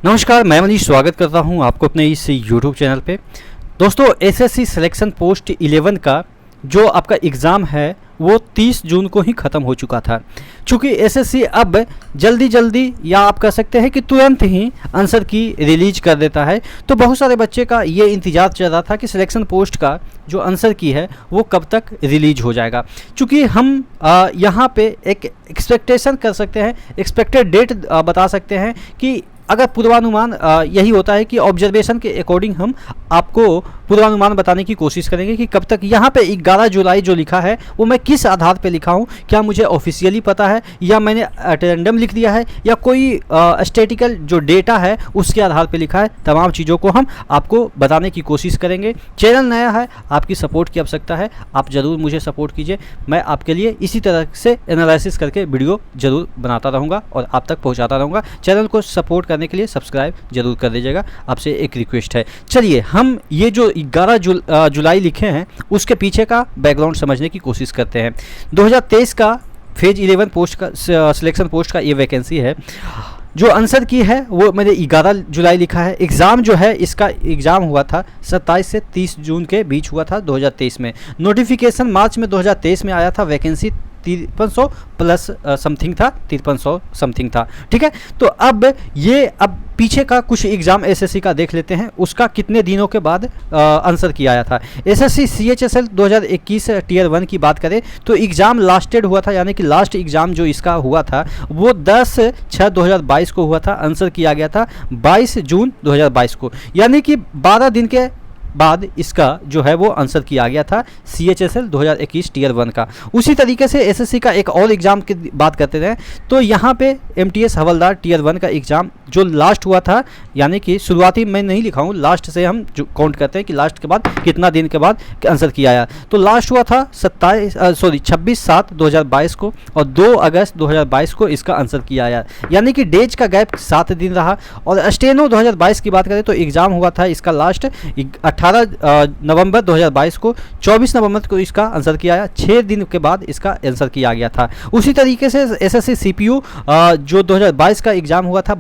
नमस्कार, मैं मनीष स्वागत करता हूं आपको अपने इस YouTube चैनल पे। दोस्तों, एसएससी सिलेक्शन पोस्ट 11 का जो आपका एग्ज़ाम है वो 30 जून को ही ख़त्म हो चुका था। चूँकि एसएससी अब जल्दी या आप कह सकते हैं कि तुरंत ही आंसर की रिलीज कर देता है, तो बहुत सारे बच्चे का ये इंतज़ार चल रहा था कि सिलेक्शन पोस्ट का जो आंसर की है वो कब तक रिलीज हो जाएगा। चूँकि हम यहाँ पे एक एक्सपेक्टेशन कर सकते हैं, एक्सपेक्टेड डेट बता सकते हैं कि अगर पूर्वानुमान यही होता है कि ऑब्जर्वेशन के अकॉर्डिंग हम आपको पूर्वानुमान बताने की कोशिश करेंगे कि कब तक। यहाँ पे 11 जुलाई जो लिखा है वो मैं किस आधार पे लिखा हूँ, क्या मुझे ऑफिशियली पता है या मैंने रैंडम लिख दिया है या कोई स्टैटिकल जो डेटा है उसके आधार पे लिखा है, तमाम चीज़ों को हम आपको बताने की कोशिश करेंगे। चैनल नया है, आपकी सपोर्ट की आवश्यकता है, आप ज़रूर मुझे सपोर्ट कीजिए। मैं आपके लिए इसी तरह से एनालिसिस करके वीडियो ज़रूर बनाता रहूँगा और आप तक पहुँचाता रहूँगा। चैनल को सपोर्ट करने के लिए सब्सक्राइब जरूर कर दीजिएगा, आपसे एक रिक्वेस्ट है। चलिए हम ये जो 11 जुलाई लिखे हैं उसके पीछे का बैकग्राउंड समझने की कोशिश करते हैं। 2023 का फेज 11 पोस्ट का सिलेक्शन पोस्ट का ये वैकेंसी है। जो आंसर की है वो मैंने 11 जुलाई लिखा है। एग्ज़ाम जो है इसका एग्ज़ाम हुआ था 27 से 30 जून के बीच हुआ था 2023 में। नोटिफिकेशन मार्च में 2023 में आया था। वैकेंसी 5300 प्लस समथिंग था, 5300 समथिंग था। ठीक है, तो अब पीछे का कुछ एग्ज़ाम एसएससी का देख लेते हैं, उसका कितने दिनों के बाद आंसर किया आया था। एसएससी सीएचएसएल 2021 टियर 1 की बात करें तो एग्ज़ाम लास्टेड हुआ था, यानी कि लास्ट एग्ज़ाम जो इसका हुआ था वो 10/6/2022 को हुआ था। आंसर किया गया था 22 जून 2022 को, यानी कि 12 दिन के बाद इसका जो है वो आंसर किया गया था सीएचएसएल 2021 टियर 1 का। उसी तरीके से एसएससी का एक और एग्ज़ाम की बात करते हैं तो यहाँ पे एमटीएस हवलदार टियर 1 का एग्ज़ाम जो लास्ट हुआ था, यानी कि शुरुआती मैं नहीं लिखा हूँ, लास्ट से हम जो काउंट करते हैं कि लास्ट के बाद कितना दिन के बाद आंसर किया आया, तो लास्ट हुआ था 26/7/2022 को और 2 अगस्त 2022 को इसका आंसर किया आया, यानी कि डेज का गैप 7 दिन रहा। और स्टेनो 2022 की बात करें तो एग्ज़ाम हुआ था इसका लास्ट 18 नवंबर 2022 को, 24 नवंबर को इसका आंसर किया आया, 6 दिन के बाद इसका आंसर किया गया था। उसी तरीके से एसएससी सीपीयू जो 2022 का एग्ज़ाम हुआ था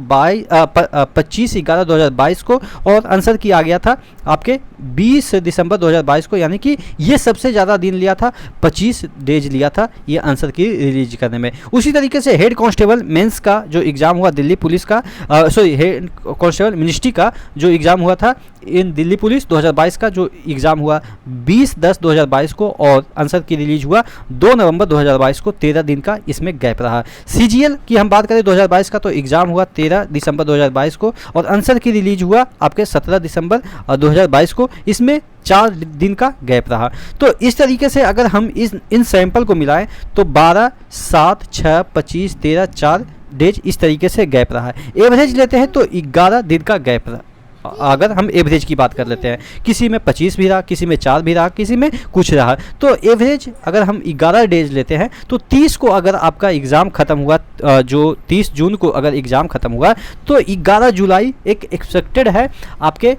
25/11/2022 को और आंसर किया गया था आपके 20 दिसंबर 2022 को, यानी कि ये सबसे ज़्यादा दिन लिया था, 25 डेज लिया था ये आंसर की रिलीज करने में। उसी तरीके से हेड कांस्टेबल मेंस का जो एग्ज़ाम हुआ दिल्ली पुलिस का, हेड कांस्टेबल मिनिस्ट्री का जो एग्ज़ाम हुआ था इन दिल्ली पुलिस 2022 का जो एग्ज़ाम हुआ 20/10/2022 को और आंसर की रिलीज हुआ 2 नवंबर 2022 को। 13 दिन का इसमें गैप रहा। सीजीएल की हम बात करें 2022 का तो एग्ज़ाम हुआ 13 दिसंबर 2022 को और आंसर की रिलीज हुआ आपके 17 दिसंबर 2022 को। इसमें 4 दिन का गैप रहा। तो इस तरीके से अगर हम इन सैंपल को मिलाएं तो 12, 7, 6, 25, 13, 4 डेज इस तरीके से गैप रहा है। एवरेज लेते हैं तो 11 दिन का गैप रहा। अगर हम एवरेज की बात कर लेते हैं, किसी में 25 भी रहा, किसी में 4 भी रहा, किसी में कुछ रहा, तो एवरेज अगर हम 11 डेज लेते हैं तो 30 को अगर आपका एग्ज़ाम ख़त्म हुआ, जो 30 जून को अगर एग्ज़ाम ख़त्म हुआ तो 11 जुलाई एक एक्सपेक्टेड है आपके।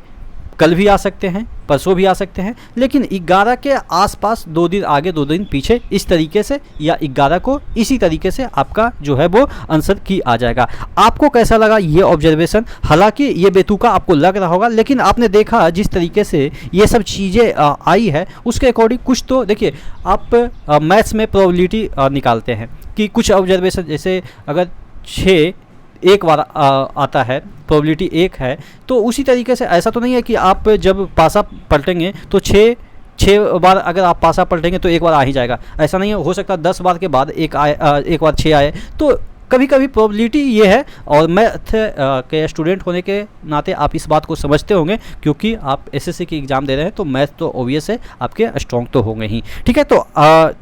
कल भी आ सकते हैं, परसों भी आ सकते हैं, लेकिन 11 के आसपास 2 दिन आगे 2 दिन पीछे इस तरीके से या 11 को इसी तरीके से आपका जो है वो आंसर की आ जाएगा। आपको कैसा लगा ये ऑब्जर्वेशन? हालांकि ये बेतुका आपको लग रहा होगा, लेकिन आपने देखा जिस तरीके से ये सब चीज़ें आई है उसके अकॉर्डिंग कुछ तो देखिए, आप मैथ्स में प्रोबेबिलिटी निकालते हैं कि कुछ ऑब्जर्वेशन जैसे अगर 6 एक बार आता है, प्रोबेबिलिटी 1 है, तो उसी तरीके से ऐसा तो नहीं है कि आप जब पासा पलटेंगे तो 6 बार अगर आप पासा पलटेंगे तो एक बार आ ही जाएगा। ऐसा नहीं है, हो सकता है 10 बार के बाद एक बार 6 आए। तो कभी कभी प्रोबेबिलिटी ये है, और मैथ के स्टूडेंट होने के नाते आप इस बात को समझते होंगे क्योंकि आप एसएससी की एग्ज़ाम दे रहे हैं तो मैथ तो ऑब्वियस है आपके स्ट्रॉन्ग तो होंगे ही। ठीक है, तो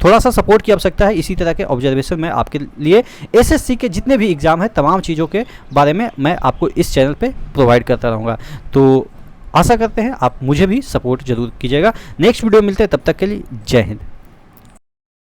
थोड़ा सा सपोर्ट की आवश्यकता है। इसी तरह के ऑब्जर्वेशन मैं आपके लिए एसएससी के जितने भी एग्ज़ाम हैं तमाम चीज़ों के बारे में मैं आपको इस चैनल पर प्रोवाइड करता रहूँगा। तो आशा करते हैं आप मुझे भी सपोर्ट ज़रूर कीजिएगा। नेक्स्ट वीडियो मिलते हैं, तब तक के लिए जय हिंद।